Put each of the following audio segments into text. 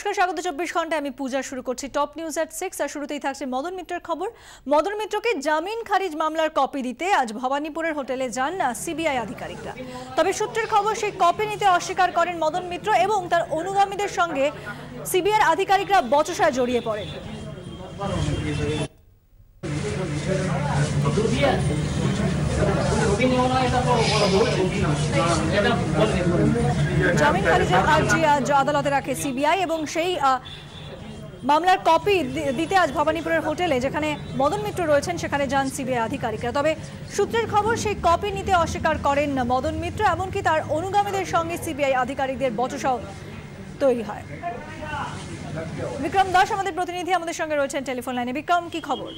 নমস্কার, স্বাগত 24 ঘন্টায়। আমি পূজা। শুরু করছি টপ নিউজ এট 6। আর শুরুতেই থাকছে মদন মিত্রের খবর। মদন মিত্রকে জামিন খারিজ মামলার কপি দিতে আজ ভবানীপুরের হোটেলে যান সিবিআই আধিকারিকরা। তবে সূত্রের খবর, সেই কপি নিতে অস্বীকার করেন মদন মিত্র এবং তার অনুগামীদের সঙ্গে সিবিআই আধিকারিকরা বচসায় জড়িয়ে পড়েন। জামিন খারিজের আর্জি আজ আদালতে রাখে সিবিআই এবং সেই মামলার কপি দিতে আজ ভবানীপুরের হোটেলে, যেখানে মদন মিত্র রয়েছেন, সেখানে যান সিবিআই আধিকারিকরা। তবে সূত্রের খবর, সেই কপি নিতে অস্বীকার করেন মদন মিত্র, এমনকি তার অনুগামীদের সঙ্গে সিবিআই আধিকারিকদের বচসাও তৈরি হয়। বিক্রম দাস আমাদের প্রতিনিধি আমাদের সঙ্গে রয়েছেন টেলিফোন লাইনে। বিক্রম, কি খবর?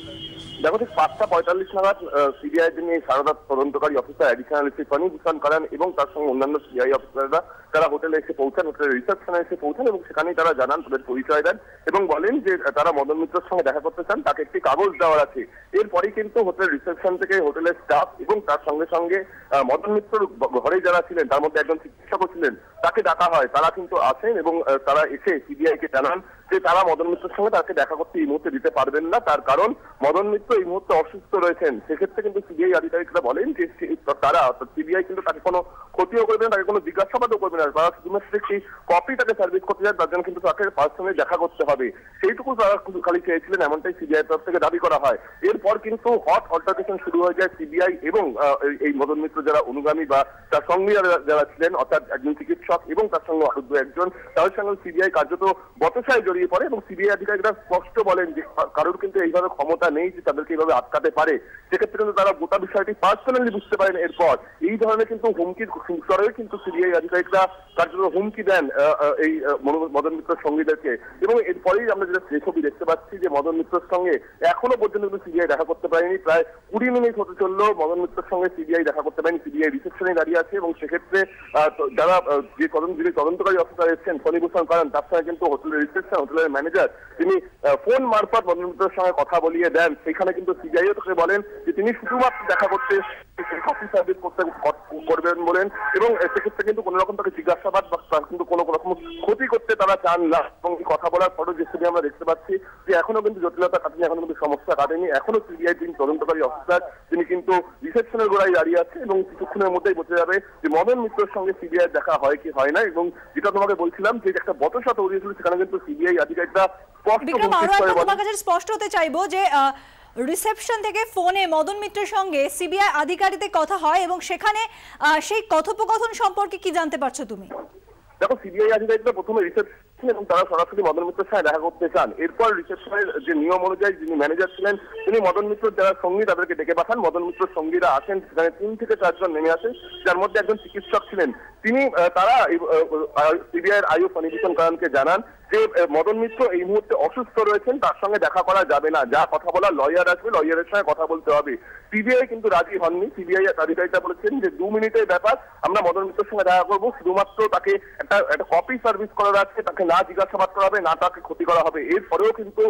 দেখো, ঠিক 5:45 নাগাদ সিবিআই যিনি সারদা তদন্তকারী অফিসার অ্যাডিশনাল এসপি ফণীভূষণ করেন এবং তার সঙ্গে অন্যান্য সিবিআই অফিসাররা তারা হোটেলে এসে পৌঁছান, হোটেলের রিসেপশনে এসে পৌঁছান এবং সেখানেই তারা জানান, তাদের পরিচয় দেন এবং বলেন যে তারা মদন মিত্রের সঙ্গে দেখা করতে চান, তাকে একটি কাগজ দেওয়ার আছে। এরপরেই কিন্তু হোটেলের রিসেপশন থেকে হোটেলের স্টাফ এবং তার সঙ্গে সঙ্গে মদন মিত্রর ঘরে যারা ছিলেন, তার মধ্যে একজন চিকিৎসকও ছিলেন, তাকে ডাকা হয়। তারা কিন্তু আসেন এবং তারা এসে সিবিআই কে জানান যে তারা মদন মিত্রের সঙ্গে তাকে দেখা করতে এই মুহূর্তে দিতে পারবেন না, তার কারণ মদন মিত্র এই মুহূর্তে অসুস্থ রয়েছেন। সেক্ষেত্রে কিন্তু সিবিআই আধিকারিকরা বলেন যে তারা সিবিআই কিন্তু তাকে কোনো ক্ষতিও করবে না, তাকে কোনো জিজ্ঞাসাবাদও করবে না, তারা শুধুমাত্র একটি কপি তাকে সার্ভিস করতে চায়, তার জন্য কিন্তু তাকে পার্সোনালি দেখা করতে হবে, সেইটুকু তারা খালি চেয়েছিলেন, এমনটাই সিবিআই তরফ থেকে দাবি করা হয়। এরপর কিন্তু হট অল্টারকেশন শুরু হয়ে যায় সিবিআই এবং এই মদন মিত্র যারা অনুগামী বা তার সঙ্গে যারা ছিলেন, অর্থাৎ একজন চিকিৎসক এবং তার সঙ্গে আরো একজন, তাদের সঙ্গে সিবিআই কার্যত বচসায় জড়িয়ে পড়ে এবং সিবিআই আধিকারিকরা স্পষ্ট বলেন যে কারোর কিন্তু এইভাবে ক্ষমতা নেই যে তাদেরকে এইভাবে আটকাতে পারে। সেক্ষেত্রে কিন্তু তারা গোটা বিষয়টি পার্সোনালি বুঝতে পারেন। এরপর এই ধরনের কিন্তু হুমকির স্তরে কিন্তু সিবিআই আধিকারিকরা কার্যত হুমকি দেন এই মদন মিত্রের সঙ্গীদেরকে এবং এরপরেই আমরা যেটা ছবি দেখতে পাচ্ছি যে মদন মিত্রের সঙ্গে এখনো পর্যন্ত কিন্তু সিবিআই দেখা করতে পারেনি। প্রায় 20 মিনিট হতে চললো মদন মিত্রের সঙ্গে সিবিআই দেখা করতে পারেনি। সিবিআই রিসেপশনে দাঁড়িয়ে আছে এবং সেক্ষেত্রে যারা যিনি তদন্তকারী অফিসার এসেছেন ফণীভূষণ করেন, তার সঙ্গে কিন্তু হোটেলের রিসেপশন, হোটেলের ম্যানেজার, তিনি ফোন মারফত মদন মিত্রের সঙ্গে কথা বলিয়ে দেন। সেখানে কিন্তু সিবিআইও তাকে বলেন যে তিনি শুধুমাত্র দেখা করতে কপি সার্ভিস করবেন বলেন এবং সেক্ষেত্রে কিন্তু কোনো রকম তাকে জিজ্ঞাসাবাদ বা কিন্তু কোনো রকম ক্ষতি করতে তারা চান না। এবং কথা বলার পরও যে ছবি আমরা দেখতে পাচ্ছি যে এখনো কিন্তু জটিলতা কাটেনি, এখনো কিন্তু সমস্যা কাটেনি। এখনো সিবিআই যিনি তদন্তকারী অফিসার, তিনি কিন্তু রিসেপশনের গোড়ায় দাঁড়িয়ে আছে এবং কিছুক্ষণের মধ্যেই বোঝা যাবে যে মদন মিত্রের সঙ্গে সিবিআই দেখা হয় কি হয় না। এবং যেটা তোমাকে বলছিলাম যে একটা বচসা তৈরি হয়েছিল, সেখানে কিন্তু সিবিআই আধিকারিকরা স্পষ্ট হতে চাইবো যে রিসেপশন থেকে ফোনে মদন মিত্রের সঙ্গে সিবিআই আধিকারিকদের কথা হয় এবং সেখানে সেই কথোপকথন সম্পর্কে কি জানতে পারছো তুমি? দেখো, সিবিআই আধিকারিকরা প্রথমে রিসেপশন এবং তারা সরাসরি মদন মিত্রের সাথে দেখা করতে চান। এরপর রিসেপশনের যে নিয়ম অনুযায়ী যিনি ম্যানেজার ছিলেন, তিনি মদন মিত্রের যারা সঙ্গী তাদেরকে ডেকে পাঠান। মদন মিত্রের সঙ্গীরা আসেন, সেখানে 3 থেকে 4 জন নেমে আসেন, যার মধ্যে একজন চিকিৎসক ছিলেন। তারা সিবিআই আইও ফণীভূষণ করানকে জানান যে মদন মিত্র এই মুহূর্তে অসুস্থ রয়েছেন, তার সঙ্গে দেখা করা যাবে না, যা কথা বলা লয়ার আসবে, লয়ারের সঙ্গে কথা বলতে হবে। সিবিআই কিন্তু রাজি হননি। সিবিআই আধিকারিকরা বলেছেন যে 2 মিনিটের ব্যাপার, আমরা মদন মিত্রের সঙ্গে দেখা করবো, শুধুমাত্র তাকে একটা কপি সার্ভিস করার আছে, তাকে না জিজ্ঞাসাবাদ করা হবে, না তাকে ক্ষতি করা হবে। এরপরেও কিন্তু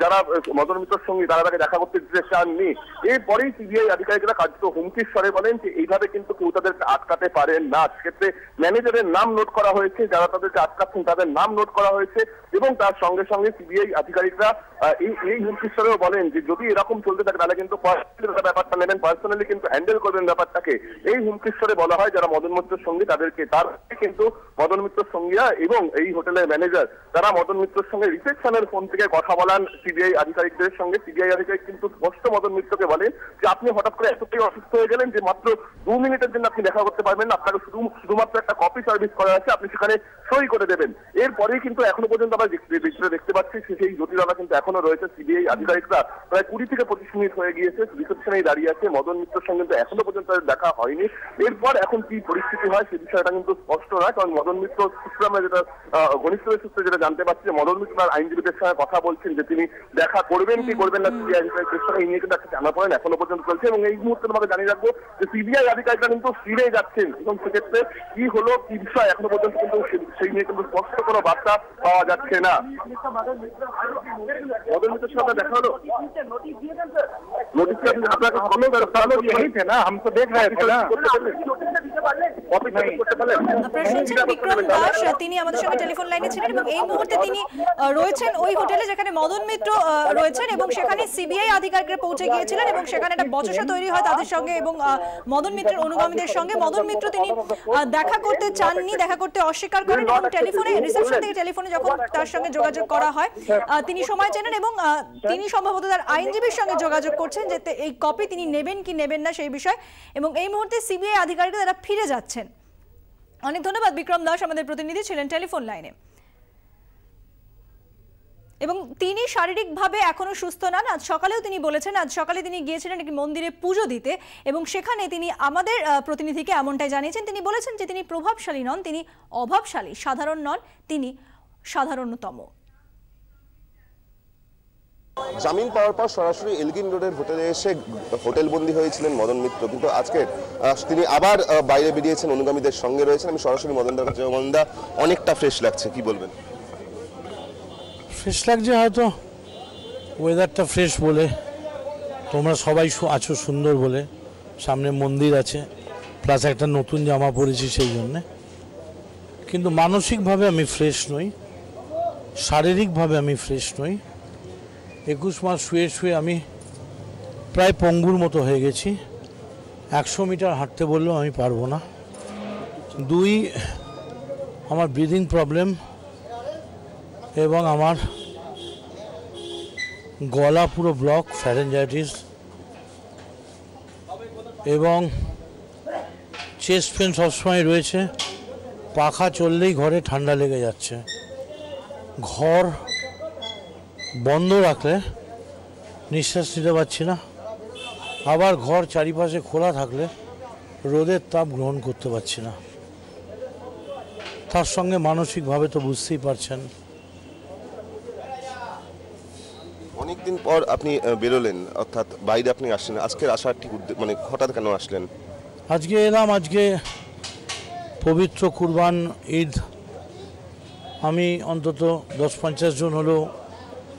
যারা মদন মিত্রের সঙ্গে তারা তাকে দেখা করতে দিতে চাননি। এরপরেই সিবিআই আধিকারিকরা কার্যত হুমকির স্বরে বলেন যে এইভাবে কিন্তু কেউ তাদেরকে আটকাতে পারেন না। সেক্ষেত্রে ম্যানেজারের নাম নোট করা হয়েছে, যারা তাদেরকে আটকাচ্ছেন তাদের নাম নোট করা হয়েছে এবং তার সঙ্গে সঙ্গে সিবিআই আধিকারিকরা এই হুমকির স্বরেও বলেন যে যদি এরকম চলতে থাকে তাহলে কিন্তু ব্যাপারটা নেবেন, পার্সোনালি কিন্তু হ্যান্ডেল করবেন ব্যাপারটাকে। এই হুমকির স্বরে বলা হয় যারা মদন মিত্রের সঙ্গে তাদেরকে। তার কিন্তু মদন মিত্রের সঙ্গীরা এবং এই হোটেলের ম্যানেজার তারা মদন মিত্রের সঙ্গে রিসেপশনের ফোন থেকে কথা বলান সিবিআই আধিকারিকদের সঙ্গে। সিবিআই আধিকারিক কিন্তু স্পষ্ট মদন মিত্রকে বলেন যে আপনি হঠাৎ করে এতটাই অসুস্থ হয়ে গেলেন যে মাত্র 2 মিনিটের জন্য আপনি দেখা করতে পারবেন না, আপনাকে শুধুমাত্র একটা কপি সার্ভিস করা আছে, আপনি সেখানে সই করে দেবেন। এরপরেই কিন্তু এখনো পর্যন্ত আমরা দেখতে পাচ্ছি সেই জটিলতা কিন্তু এখনো রয়েছে। সিবিআই আধিকারিকরা প্রায় 20 থেকে 25 মিনিট হয়ে গিয়েছে রিসেপশনেই দাঁড়িয়ে আছে, মদন মিত্রের সঙ্গে কিন্তু এখনো পর্যন্ত দেখা হয়নি। এরপর এখন কি পরিস্থিতি হয় সে বিষয়টা কিন্তু স্পষ্ট নয়, কারণ মদন মিত্র সূত্রে আমরা যেটা ঘনিষ্ঠ সূত্রে যেটা জানতে পারছি যে মদন মিত্র তার আইনজীবীদের সঙ্গে কথা বলছেন যে তিনি দেখা করবেন কি করবেন না। সিবিআই আধিকারিকের সঙ্গে এই নিয়ে কিন্তু একটা জানা পড়েন এখনো পর্যন্ত চলছে এবং এই মুহূর্তে তোমাকে জানিয়ে রাখবো যে সিবিআই আধিকারিকরা কিন্তু ফিরে যাচ্ছেন এবং সেক্ষেত্রে কি হলো কি বিষয় এখনো পর্যন্ত কিন্তু সেই নিয়ে কিন্তু স্পষ্ট কোনো বার্তা পাওয়া যাচ্ছে না। मदन मित्र साहब देखा लो नोटिस आपका यही थे ना, हम तो देख रहे थे ना। কপি সাবমিট করতে পারলেন? আপনারা শুনছেন বিক্রম দাস, তিনি আমাদের সঙ্গে টেলিফোন লাইনে ছিলেন এবং এই মুহূর্তে তিনি রয়েছেন ওই হোটেলে যেখানে মদন মিত্র রয়েছেন এবং সেখানে সিবিআই আধিকারিকরা পৌঁছে গিয়েছিলেন এবং সেখানে একটা বচসা তৈরি হয় তাদের সঙ্গে এবং মদন মিত্রের অনুগামীদের সঙ্গে। মদন মিত্র তিনি দেখা করতে চাননি, দেখা করতে অস্বীকার করেন এবং টেলিফোনে রিসেপশন থেকে টেলিফোনে যখন তার সঙ্গে যোগাযোগ করা হয় তিনি সময় চেনেন এবং তিনি সম্ভবত তার আইনজীবীর সঙ্গে যোগাযোগ করছেন যে এই কপি তিনি নেবেন কি নেবেন না সেই বিষয়, এবং এই মুহূর্তে সিবিআই আধিকারিকরা তারা ফিরে যাচ্ছেন। অনেক ধন্যবাদ বিক্রম দাস, আমাদের প্রতিনিধি ছিলেন টেলিফোন লাইনে। এবং তিনি শারীরিকভাবে এখনো সুস্থ নন। আজ সকালেও তিনি বলেছেন, আজ সকালে তিনি গিয়েছিলেন একটি মন্দিরে পুজো দিতে এবং সেখানে তিনি আমাদের প্রতিনিধিকে এমনটাই জানিয়েছেন। তিনি বলেছেন যে তিনি প্রভাবশালী নন, তিনি অভাবশালী, সাধারণ নন, তিনি সাধারণতম। জামিন পাওয়ার পর সরাসরি এলগিন রোডের হোটেলে এসে হোটেল বন্দী হয়েছিলেন মদন মিত্র, কিন্তু আজকে তিনি আবার বাইরে বেরিয়েছেন, অনুগামীদের সঙ্গে রয়েছেন। আমি সরাসরি মদনদার কাছে। মদনদা, অনেকটা ফ্রেশ লাগছে, কি বলবেন? ফ্রেশ লাগছে, হয়তো ওয়েদারটা ফ্রেশ বলে, তোমরা সবাই আছো সুন্দর বলে, সামনে মন্দির আছে, প্লাস একটা নতুন জামা পরেছি সেই জন্যে। কিন্তু মানসিকভাবে আমি ফ্রেশ নই, শারীরিকভাবে আমি ফ্রেশ নই। 21 মাস শুয়ে শুয়ে আমি প্রায় পঙ্গুর মতো হয়ে গেছি। 100 মিটার হাঁটতে বললেও আমি পারবো না। 2, আমার ব্রিদিং প্রবলেম এবং আমার গলা পুরো ব্লক, ফ্যারেঞ্জাইটিস, এবং চেস্ট পেন সবসময় রয়েছে। পাখা চললেই ঘরে ঠান্ডা লেগে যাচ্ছে। ঘর বন্ধ রাখলে নিঃশ্বাস নিতে পারছি না, আবার ঘর চারিপাশে খোলা থাকলে রোদের তাপ গ্রহণ করতে পারছি না। তার সঙ্গে মানসিকভাবে তো বুঝতেই পারছেন। অনেকদিন পর আপনি বেরোলেন, অর্থাৎ বাইরে আপনি আসলেন। আজকের আসার ঠিক মানে হঠাৎ কেন আসলেন? আজকে এলাম, আজকে পবিত্র কুরবান ঈদ। আমি অন্তত 10-50 জন হলো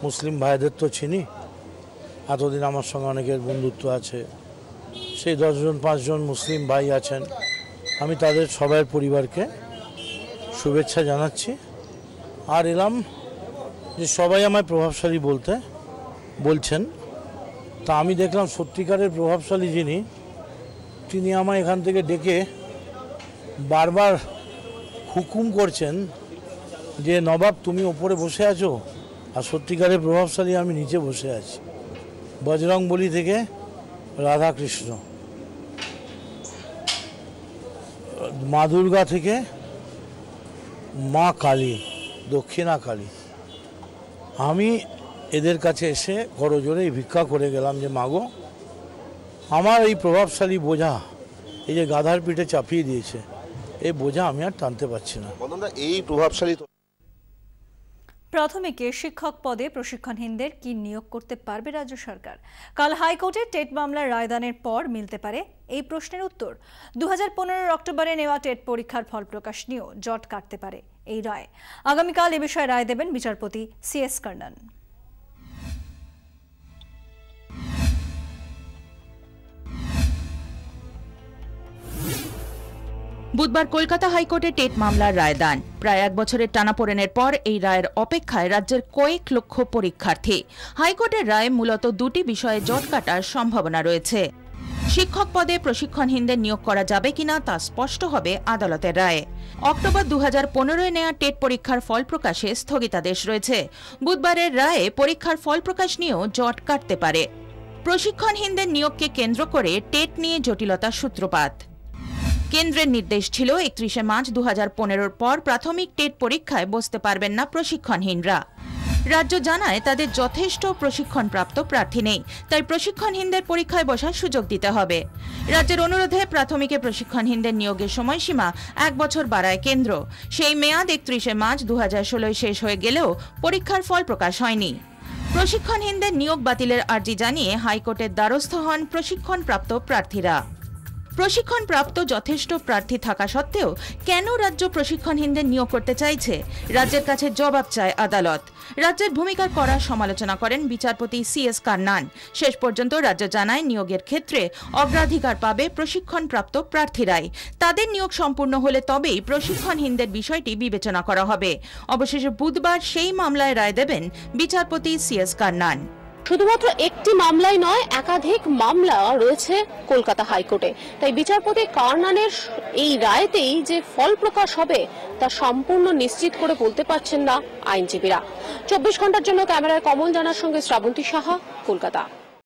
মুসলিম ভাইদের তো চিনি, এতদিন আমার সঙ্গে অনেকের বন্ধুত্ব আছে। সেই 10 জন 5 জন মুসলিম ভাই আছেন, আমি তাদের সবার পরিবারকে শুভেচ্ছা জানাচ্ছি। আর এলাম যে সবাই আমায় প্রভাবশালী বলছেন, তা আমি দেখলাম সত্যিকারের প্রভাবশালী যিনি, তিনি আমায় এখান থেকে ডেকে বারবার হুকুম করছেন যে নবাব তুমি ওপরে বসে আছো, আর সত্যিকারের প্রভাবশালী আমি নিচে বসে আছি। বজরংবলী থেকে রাধাকৃষ্ণ, মা দুর্গা থেকে মা কালী, দক্ষিণা কালী, আমি এদের কাছে এসে করজোরে ভিক্ষা করে গেলাম যে মাগো, আমার এই প্রভাবশালী বোঝা, এই যে গাধার পিঠে চাপিয়ে দিয়েছে, এই বোঝা আমি আর টানতে পারছি না। এই প্রভাবশালী প্রাথমিকে শিক্ষক পদে প্রশিক্ষণহীনদের কি নিয়োগ করতে পারবে রাজ্য সরকার? কাল হাইকোর্টে টেট মামলার রায়দানের পর মিলতে পারে এই প্রশ্নের উত্তর। 2015 অক্টোবরে নেওয়া টেট পরীক্ষার ফল প্রকাশ নিয়েও জট কাটতে পারে এই রায়। আগামীকাল এ বিষয়ে রায় দেবেন বিচারপতি CS কর্ণন। বুধবার কলকাতা হাইকোর্টে টেট মামলার রায়দান। প্রায় 1 বছরের টানাপোড়েনের পর এই রায়ের অপেক্ষায় রাজ্যের কয়েক লক্ষ পরীক্ষার্থী। হাইকোর্টের রায় মূলত 2টি বিষয়ে জট কাটার সম্ভাবনা রয়েছে। শিক্ষক পদে প্রশিক্ষণহীনদের নিয়োগ করা যাবে কিনা তা স্পষ্ট হবে আদালতের রায়ে। অক্টোবর 2015 নেওয়া টেট পরীক্ষার ফল প্রকাশে স্থগিতাদেশ রয়েছে। বুধবারের রায়ে পরীক্ষার ফল প্রকাশ নিয়েও জট কাটতে পারে। প্রশিক্ষণহীনদের নিয়োগকে কেন্দ্র করে টেট নিয়ে জটিলতার সূত্রপাত। কেন্দ্রের নির্দেশ ছিল 31 মার্চ 2015 পর প্রাথমিক টেট পরীক্ষায় বসতে পারবেন না প্রশিক্ষণহীনরা। রাজ্য জানায় তাদের যথেষ্ট প্রশিক্ষণপ্রাপ্ত প্রার্থী নেই, তাই প্রশিক্ষণহীনদের পরীক্ষায় বসার সুযোগ দিতে হবে। রাজ্যের অনুরোধে প্রাথমিকে প্রশিক্ষণহীনদের নিয়োগের সময়সীমা 1 বছর বাড়ায় কেন্দ্র। সেই মেয়াদ 31 মার্চ 2016 শেষ হয়ে গেলেও পরীক্ষার ফল প্রকাশ হয়নি। প্রশিক্ষণহীনদের নিয়োগ বাতিলের আর্জি জানিয়ে হাইকোর্টের দ্বারস্থ হন প্রশিক্ষণপ্রাপ্ত প্রার্থীরা। প্রশিক্ষণপ্রাপ্ত যথেষ্ট প্রার্থী থাকা সত্ত্বেও কেন রাজ্য প্রশিক্ষণহীনদের নিয়োগ করতে চাইছে, রাজ্যের কাছে জবাব চায় আদালত। রাজ্যের ভূমিকার কড়া সমালোচনা করেন বিচারপতি CS কান্নান। শেষ পর্যন্ত রাজ্য জানায় নিয়োগের ক্ষেত্রে অগ্রাধিকার পাবে প্রশিক্ষণপ্রাপ্ত প্রার্থীরাই। তাদের নিয়োগ সম্পূর্ণ হলে তবেই প্রশিক্ষণহীনদের বিষয়টি বিবেচনা করা হবে। অবশেষে বুধবার সেই মামলায় রায় দেবেন বিচারপতি CS কান্নান। শুধুমাত্র একটি মামলায় নয়, একাধিক মামলা রয়েছে কলকাতা হাইকোর্টে। তাই বিচারপতি কান্নানের এই রায়তেই যে ফল প্রকাশ হবে তা সম্পূর্ণ নিশ্চিত করে বলতে পারছেন না আইনজীবীরা। 24 ঘন্টার জন্য ক্যামেরায় কমল জানার সঙ্গে শ্রাবন্তী সাহা, কলকাতা।